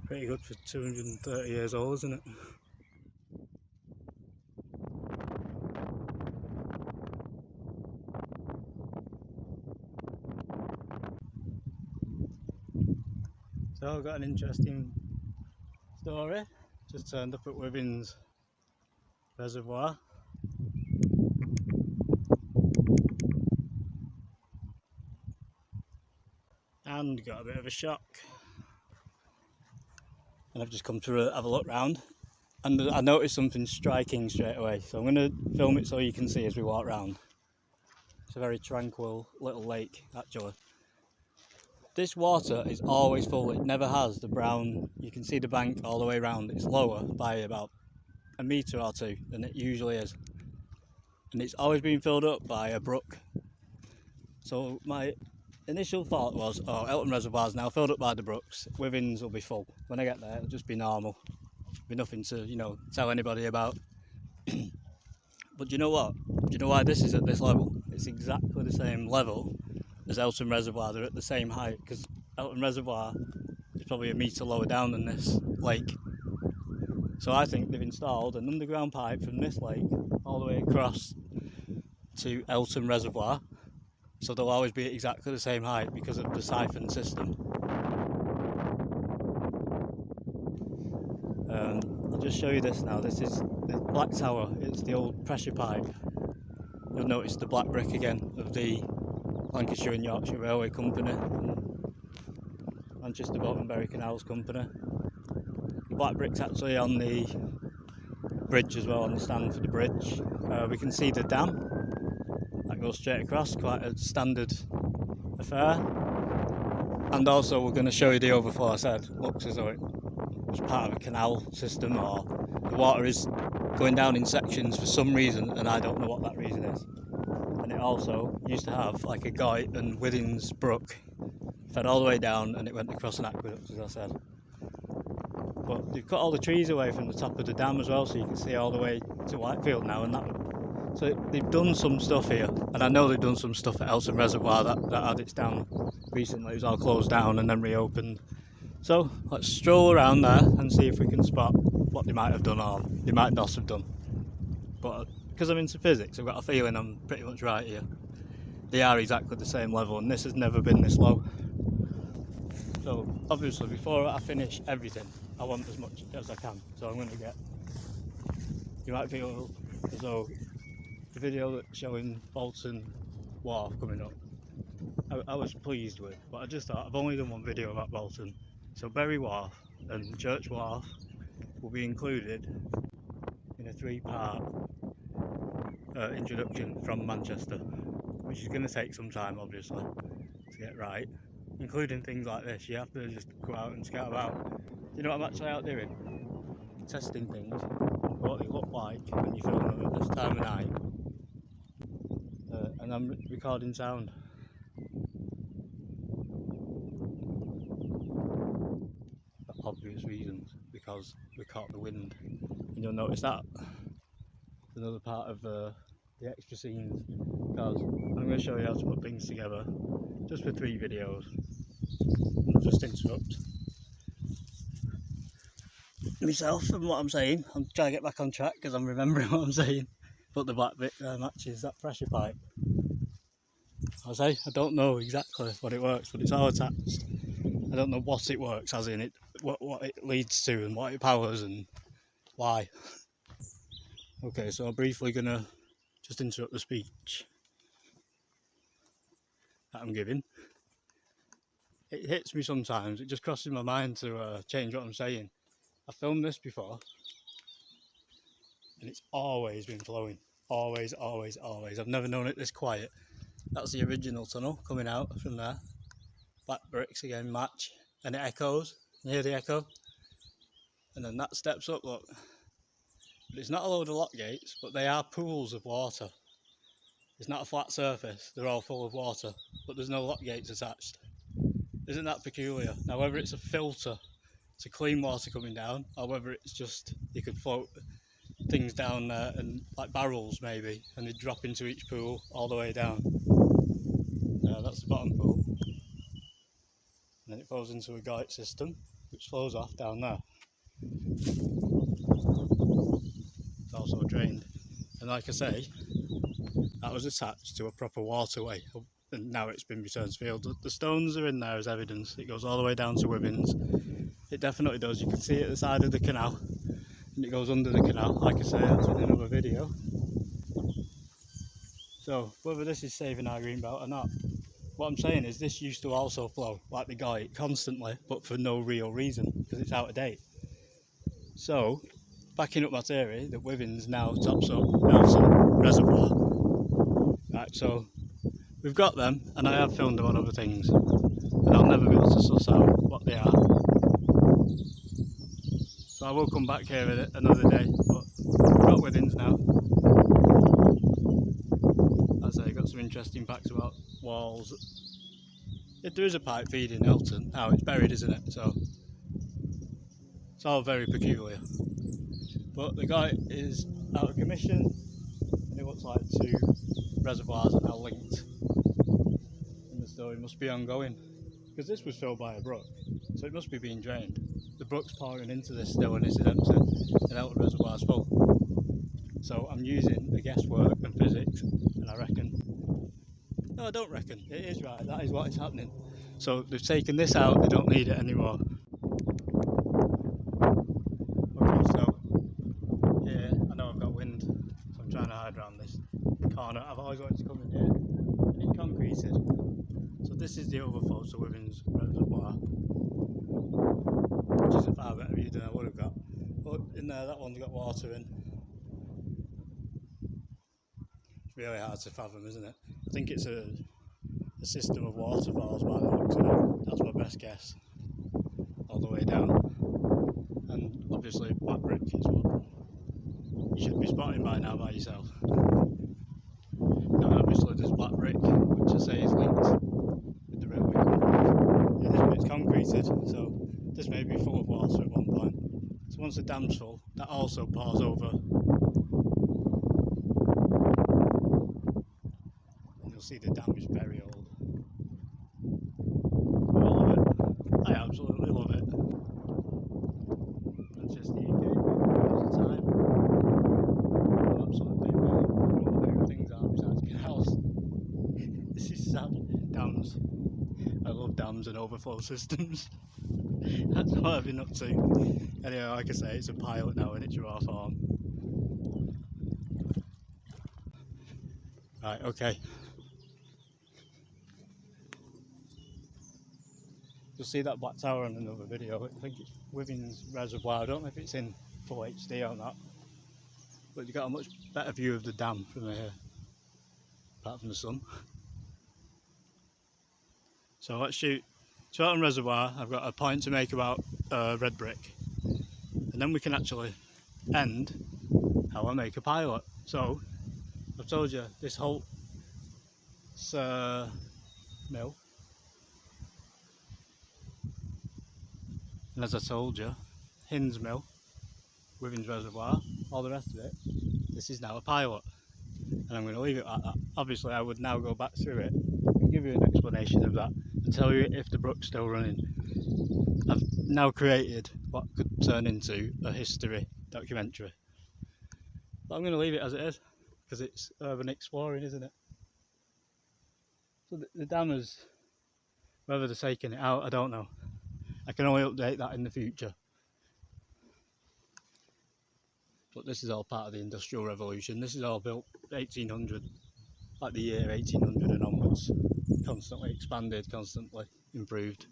Pretty good for 230 years old, isn't it? So I've got an interesting story. Just turned up at Within's Reservoir. And got a bit of a shock. And I've just come to have a look round. And I noticed something striking straight away. So I'm going to film it so you can see as we walk round. It's a very tranquil little lake, actually. This water is always full. It never has the brown. You can see the bank all the way around. It's lower by about a metre or two than it usually is. And it's always been filled up by a brook. So my initial thought was, oh, Elton Reservoir is now filled up by the brooks. Withins will be full. When I get there, it'll just be normal. Be nothing to, tell anybody about. But do you know what? Do you know why this is at this level? It's exactly the same level as Elton Reservoir. They're at the same height, because Elton Reservoir is probably a metre lower down than this lake. So I think they've installed an underground pipe from this lake all the way across to Elton Reservoir, so they'll always be at exactly the same height because of the siphon system. I'll just show you this now. This is the Black Tower. It's the old pressure pipe. You'll notice the black brick again of the Lancashire and Yorkshire Railway Company and Manchester Bolton Canal's company. The black brick's actually on the bridge as well, on the stand for the bridge. We can see the dam that goes straight across, quite a standard affair. And also we're going to show you the overflow. I said, looks as though it was part of a canal system, or the water is going down in sections for some reason, and I don't know what that reason is. And it also used to have like a Goit and Withins brook, fed all the way down, and it went across an aqueduct, as I said. But they've cut all the trees away from the top of the dam as well, so you can see all the way to Whitefield now, and that. So they've done some stuff here, and I know they've done some stuff at Elton Reservoir that had its dam recently. It was all closed down and then reopened. So let's stroll around there and see if we can spot what they might have done or they might not have done. But because I'm into physics, I've got a feeling I'm pretty much right here. They are exactly the same level, and this has never been this low. So obviously before I finish everything, I want as much as I can. So I'm going to get, you might feel as though the video that's showing Bolton Wharf coming up, I was pleased with, but I just thought I've only done one video about Bolton. So Bury Wharf and Church Wharf will be included in a 3-part introduction from Manchester, which is going to take some time obviously to get right, including things like this. You have to just go out and scout about. You know what I'm actually out doing? Testing things, what they look like when you film them at this time of night, and I'm recording sound. For obvious reasons, because we caught the wind, and you'll notice that another part of the extra scenes, because I'm going to show you how to put things together just for 3 videos. I'll just interrupt myself and what I'm saying. I'm trying to get back on track because I'm remembering what I'm saying. But the black bit matches that pressure pipe. I say I don't know exactly what it works, but it's all attached. I don't know what it works, as in it, what it leads to and what it powers and why. Okay, so I'm briefly gonna just interrupt the speech that I'm giving. It hits me sometimes, it just crosses my mind to change what I'm saying. I filmed this before and it's always been flowing. Always, always, always. I've never known it this quiet. That's the original tunnel coming out from there. Black bricks again match, and it echoes. You hear the echo? And then that steps up, look. But it's not a load of lock gates, but they are pools of water. It's not a flat surface, they're all full of water, but there's no lock gates attached. Isn't that peculiar? Now whether it's a filter to clean water coming down, or whether it's just you could float things down there and like barrels maybe, and they drop into each pool all the way down. That's the bottom pool. And then it goes into a Goit system. which flows off down there. It's also drained, and like I say, that was attached to a proper waterway, and now it's been returned to field. The stones are in there as evidence. It goes all the way down to Withens. It definitely does. You can see it at the side of the canal, and it goes under the canal. Like I say, that's in another video. So whether this is saving our green belt or not, what I'm saying is this used to also flow like the guy constantly, but for no real reason, because it's out of date. So backing up my theory that Withens now tops up Elton Reservoir. Right, so we've got them, and I have filmed them on other things, and I'll never be able to suss out what they are. So I will come back here another day, but we've got Withens now. As I say, got some interesting facts about walls. If there is a pipe feeding Elton, now it's buried, isn't it? So it's all very peculiar. But the guy is out of commission, and it looks like 2 reservoirs are now linked. And the story must be ongoing, because this was filled by a brook, so it must be being drained. The brook's pouring into this still, and this is empty, and Elton Reservoir's full. So I'm using the guesswork and physics, and I reckon, no, I don't reckon, it is right, that is what is happening. So they've taken this out, they don't need it anymore. Okay, so here, I know I've got wind, so I'm trying to hide around this corner. I've always wanted to come in here, and it's concreted. So this is the overflow to Withens Reservoir, which is a far better view than I would have got. But in there, that one's got water in. It's really hard to fathom, isn't it? I think it's a system of waterfalls by the looks of it. That's my best guess. All the way down. And obviously black brick is what you should be spotting by now by yourself. Now obviously there's black brick, which I say is linked with the railway company. Yeah, this bit's concreted, so this may be full of water at one point. So once the dam's full, that also pours over. And you'll see the dam is very old. I love it. I absolutely love it. Manchester, UK, all the time. I'm absolutely amazing. I don't know what things are besides canals. This is sad. Dams. I love dams and overflow systems. That's what I've been up to. Anyway, like I say, it's a pilot now in its raw form. Right, okay. You'll see that black tower in another video. I think it's Withens Reservoir. I don't know if it's in full HD or not, but you got a much better view of the dam from here, apart from the sun. So let's shoot Elton Reservoir. I've got a point to make about red brick, and then we can actually end how I make a pilot. So I've told you this whole mill, and as I told you, Hinds Mill, Withens Reservoir, all the rest of it, this is now a pilot, and I'm going to leave it like that. Obviously I would now go back through it and give you an explanation of that and tell you if the brook's still running. I've now created what could turn into a history documentary, but I'm going to leave it as it is because it's urban exploring, isn't it? So the dam is, whether they're taking it out, I don't know. I can only update that in the future. But this is all part of the Industrial Revolution. This is all built 1800, like the year 1800 and onwards. Constantly expanded, constantly improved.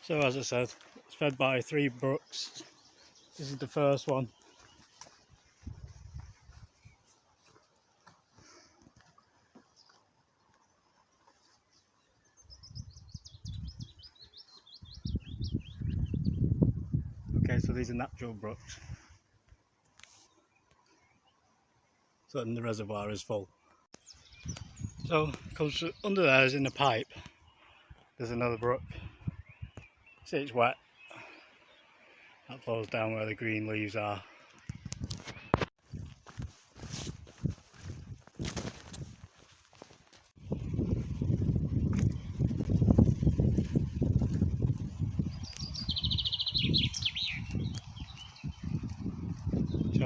So as I said, it's fed by 3 brooks. This is the first one. Okay, so these are natural brooks. So then the reservoir is full. So comes under there is in the pipe. There's another brook. See, it's wet. That flows down where the green leaves are.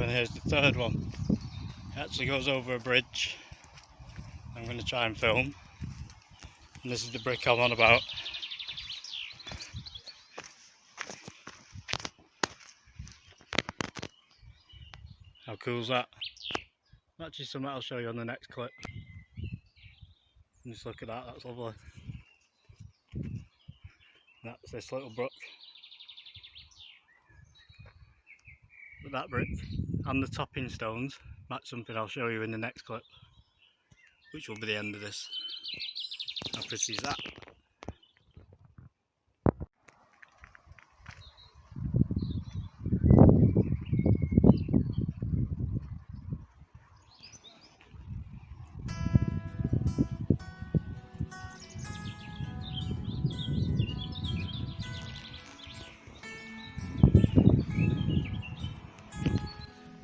and here's the third one. It actually goes over a bridge. I'm going to try and film. And this is the brick I'm on about. How cool is that? Actually something I'll show you on the next clip. Just look at that, that's lovely. That's this little brook. But that brick and the topping stones match something I'll show you in the next clip, which will be the end of this. How pretty is that?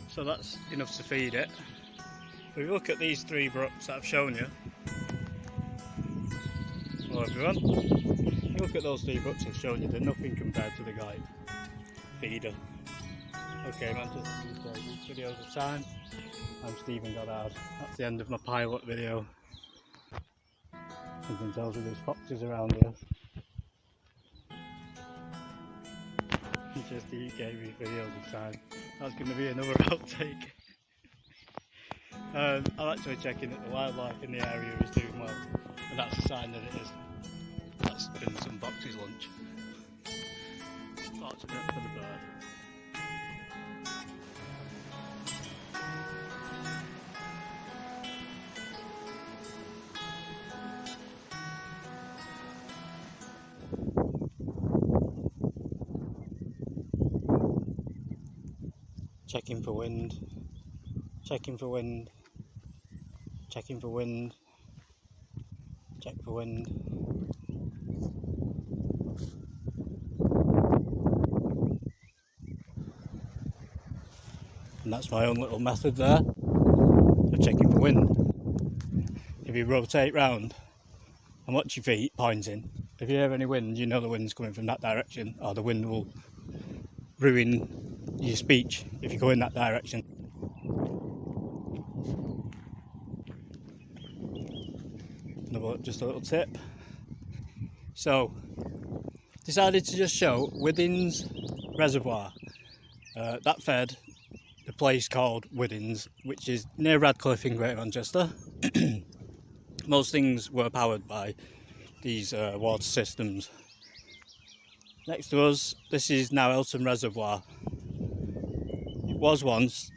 So that's enough to feed it. If you look at these three brooks that I've shown you, hello everyone, if you look at those three brooks I've shown you, they're nothing compared to the guide feeder. Okay man, just videos of time. I'm Stephen Goddard. That's the end of my pilot video. Something tells me there's foxes around here. Just the UK videos of time. That's going to be another outtake. I'm actually checking that the wildlife in the area is doing well, and that's a sign that it is. That's been some fox's lunch. Lots of it for the bird. Checking for wind, checking for wind, checking for wind, check for wind. And that's my own little method there of checking for wind. If you rotate round and watch your feet pointing, if you hear any wind, you know the wind's coming from that direction, or the wind will ruin your speech if you go in that direction. Just a little tip. So, decided to just show Withings Reservoir. That fed the place called Withings, which is near Radcliffe in Greater Manchester. Most things were powered by these water systems. Next to us, this is now Elton Reservoir. It was once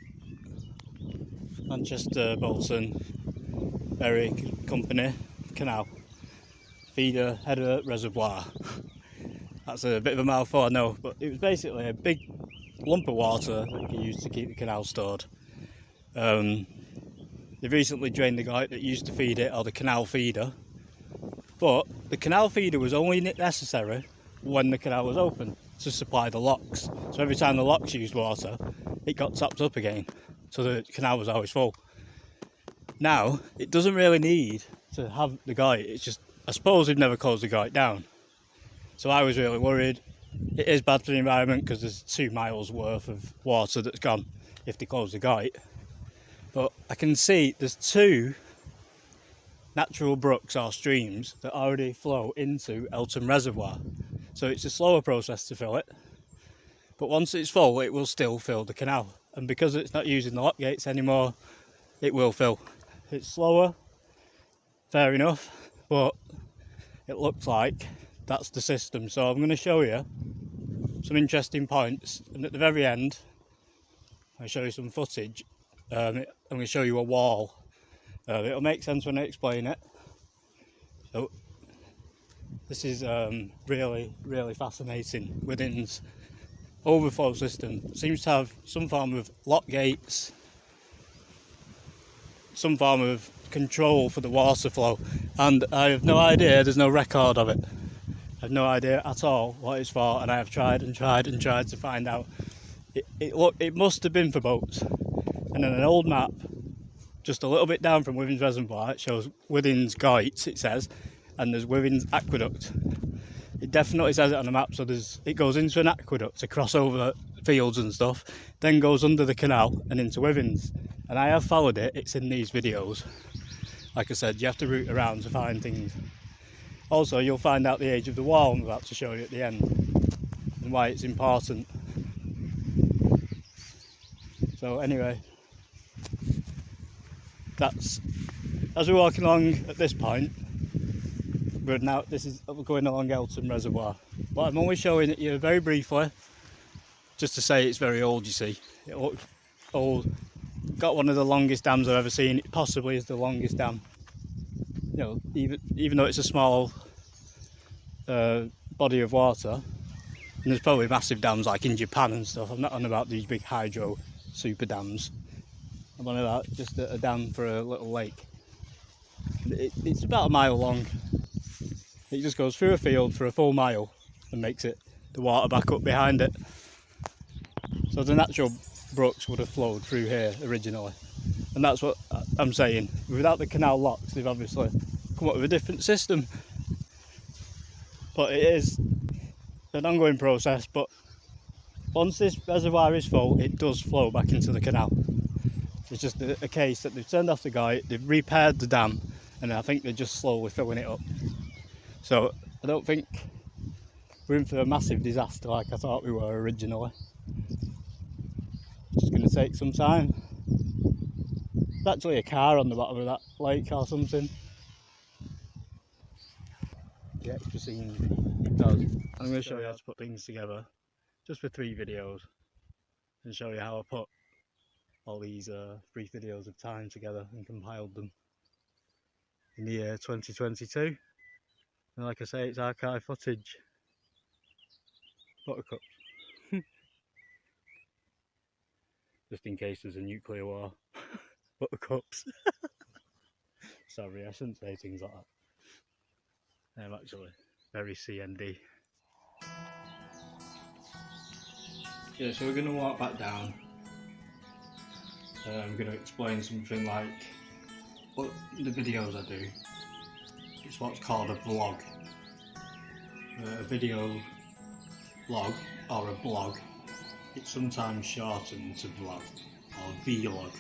Manchester, Bolton, Berry Company, Canal, feeder, header, reservoir. That's a bit of a mouthful, I know, but it was basically a big lump of water that you used to keep the canal stored. They've recently drained the guy that used to feed it, or the canal feeder, but the canal feeder was only necessary when the canal was open to supply the locks. So every time the locks used water, it got topped up again, so the canal was always full. Now, it doesn't really need to have the guyt, it's just, I suppose they've never closed the guyt down. So I was really worried. It is bad for the environment because there's 2 miles worth of water that's gone if they close the guyt. But I can see there's 2 natural brooks or streams that already flow into Elton Reservoir. So it's a slower process to fill it, but once it's full it will still fill the canal, and because it's not using the lock gates anymore, it will fill. It's slower, fair enough, but it looks like that's the system. So I'm going to show you some interesting points, and at the very end I'll show you some footage. I'm going to show you a wall. It'll make sense when I explain it. So this is really fascinating. Withings overflow system. It seems to have some form of lock gates, some form of control for the water flow, and I have no idea, there's no record of it. I have no idea at all what it's for, and I have tried to find out. It must have been for boats. And then an old map just a little bit down from Withings Reservoir, it shows Withings Guyt, it says, and there's Withings Aqueduct. It definitely says it on the map, so it goes into an aqueduct to cross over fields and stuff, then goes under the canal and into Withens. And I have followed it, it's in these videos. Like I said, you have to route around to find things. Also, you'll find out the age of the wall I'm about to show you at the end, and why it's important. So anyway, as we're walking along at this point, we're going along Elton Reservoir. But I'm only showing it you very briefly, just to say it's very old, you see. It looks old. Got one of the longest dams I've ever seen. It possibly is the longest dam. You know, even though it's a small body of water, and there's probably massive dams like in Japan and stuff. I'm not on about these big hydro super dams. I'm on about just a dam for a little lake. It's about a mile long. It just goes through a field for a full mile and makes the water back up behind it. So the natural brooks would have flowed through here originally, and that's what I'm saying. Without the canal locks, they've obviously come up with a different system. But it is an ongoing process. But once this reservoir is full, it does flow back into the canal. It's just a case that they've turned off the guy, they've repaired the dam, and I think they're just slowly filling it up. So I don't think we're in for a massive disaster like I thought we were originally. It's just going to take some time. There's actually a car on the bottom of that lake or something. The extra scene it does. I'm going to show you how to put things together, just for 3 videos, and show you how I put all these brief videos of time together and compiled them in the year 2022. And like I say, it's archive footage. Buttercups. Just in case there's a nuclear war. Buttercups. Sorry, I shouldn't say things like that. I'm actually very CND. Yeah, so we're going to walk back down. I'm going to explain something like what the videos I do. It's what's called a vlog. A video log or a blog. It's sometimes shortened to vlog or vlog.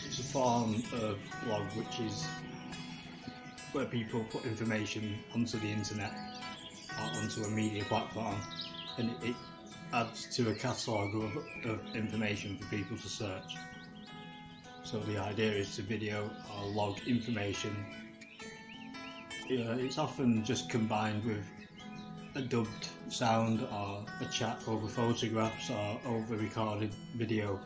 It's a form of blog which is where people put information onto the internet or onto a media platform, and it adds to a catalogue of information for people to search. So the idea is to video or log information. It's often just combined with a dubbed sound or a chat over photographs or over recorded video.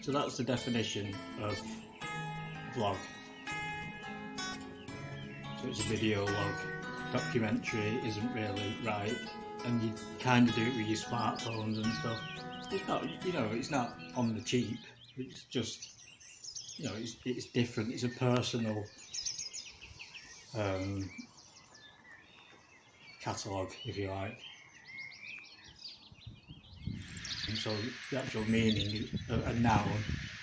So that's the definition of vlog. So it's a video log. Documentary isn't really right, and you kind of do it with your smartphones and stuff. It's not, it's not on the cheap. It's just, it's different. It's a personal catalogue, if you like. And so the actual meaning of a noun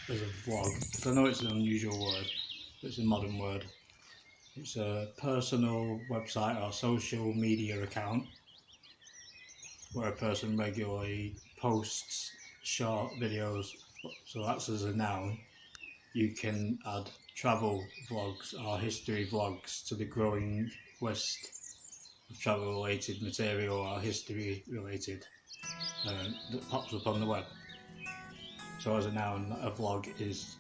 as a vlog, because I know it's an unusual word, but it's a modern word. It's a personal website or social media account where a person regularly posts short videos. So that's as a noun. You can add travel vlogs or history vlogs to the growing list of travel related material or history related that pops up on the web. So as a noun, a vlog it's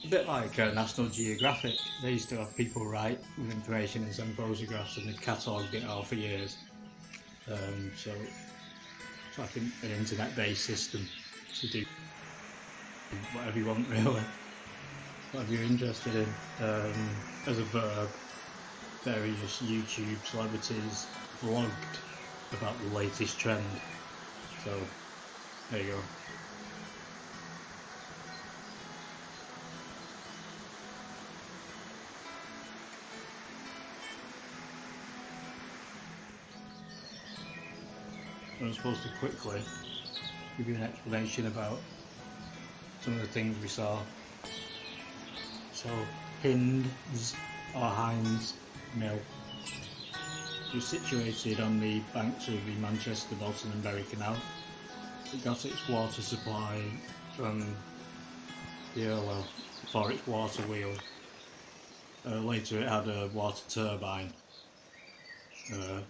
a bit like National Geographic. They used to have people write with information and send photographs, and they've catalogued it all for years. So it's like an internet-based system to do whatever you want, really. Whatever you're interested in. As a verb, various YouTube celebrities vlogged about the latest trend. So there you go. I'm supposed to quickly give you an explanation about some of the things we saw. So Hinds or Hinds Mill. It was situated on the banks of the Manchester, Bolton and Bury Canal. It got its water supply from the Irwell for its water wheel. Later it had a water turbine, so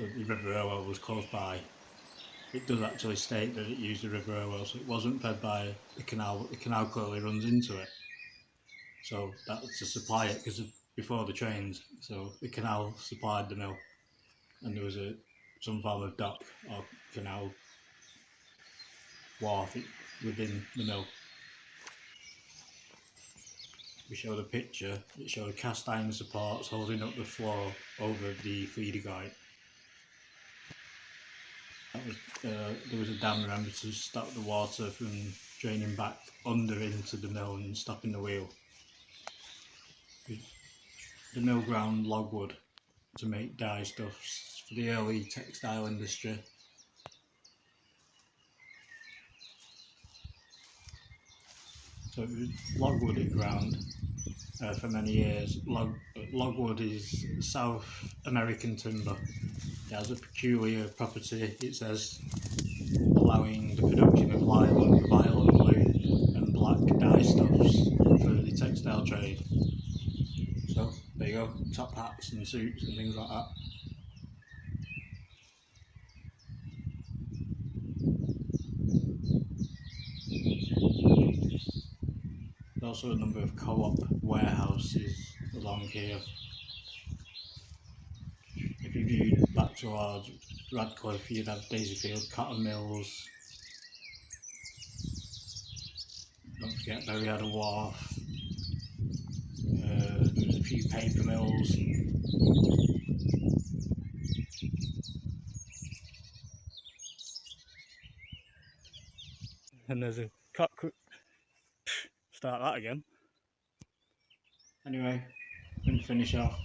the River Irwell was close by. It does actually state that it used the River Irwell, so it wasn't fed by the canal, but the canal clearly runs into it. So that was to supply it because before the trains, so the canal supplied the mill, and there was some form of dock or canal wharf within the mill. We showed a picture. It showed cast iron supports holding up the floor over the feeder guide. There was a dam, remember, to stop the water from draining back under into the mill and stopping the wheel. The mill ground logwood to make dye stuffs for the early textile industry. So it was logwood it ground for many years. Logwood is South American timber. It has a peculiar property, it says, allowing the production of lilac, violet, blue and black dye stuffs for the textile trade. So there you go, top hats and suits and things like that. There's also a number of co-op warehouses along here. If you viewed back towards Radcliffe, you'd have Daisyfield cotton mills. Don't forget Bury had a wharf. There's a few paper mills. And there's a start that again. Anyway, I'm going to finish off.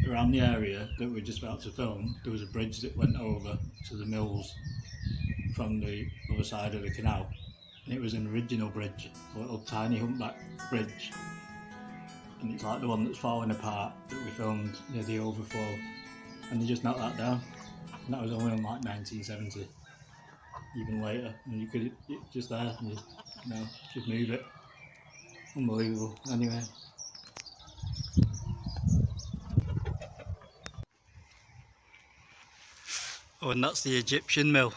Around the area that we're just about to film, there was a bridge that went over to the mills from the other side of the canal, and it was an original bridge, a little tiny humpback bridge, and it's like the one that's falling apart that we filmed near the overflow, and they just knocked that down, and that was only in like 1970, even later, and you could just there, and just move it. Unbelievable. Anyway. Oh, and that's the Egyptian mill.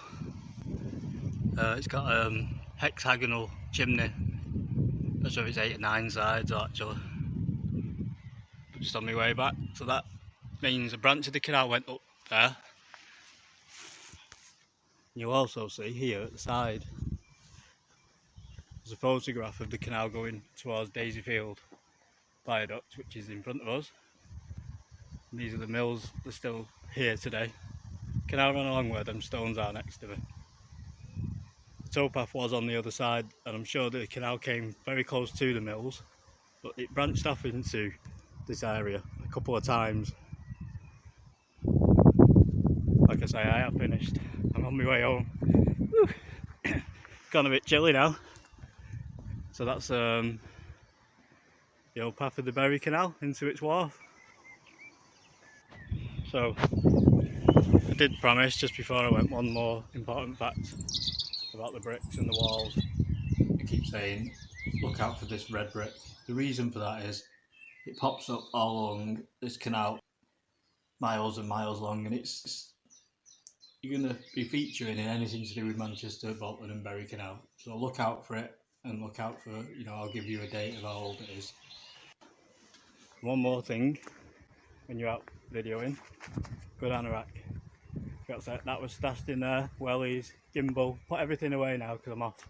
It's got a hexagonal chimney. I'm not sure if it's 8 or 9 sides actually. Just on my way back. So that means a branch of the canal went up there. You'll also see here at the side, there's a photograph of the canal going towards Daisyfield Viaduct, which is in front of us. And these are the mills that are still here today. Canal ran along where them stones are next to it. The towpath was on the other side, and I'm sure the canal came very close to the mills, but it branched off into this area a couple of times. Like I say, I have finished. I'm on my way home. Gone a bit chilly now. So that's the old path of the Bury Canal into its wharf. So I did promise just before I went one more important fact about the bricks and the walls. I keep saying look out for this red brick. The reason for that is it pops up all along this canal, miles and miles long, and you're going to be featuring in anything to do with Manchester, Bolton and Bury Canal. So look out for it, and look out for, I'll give you a date of how old it is. One more thing, when you're out videoing, good anorak. That was stashed in there, wellies, gimbal, put everything away now because I'm off.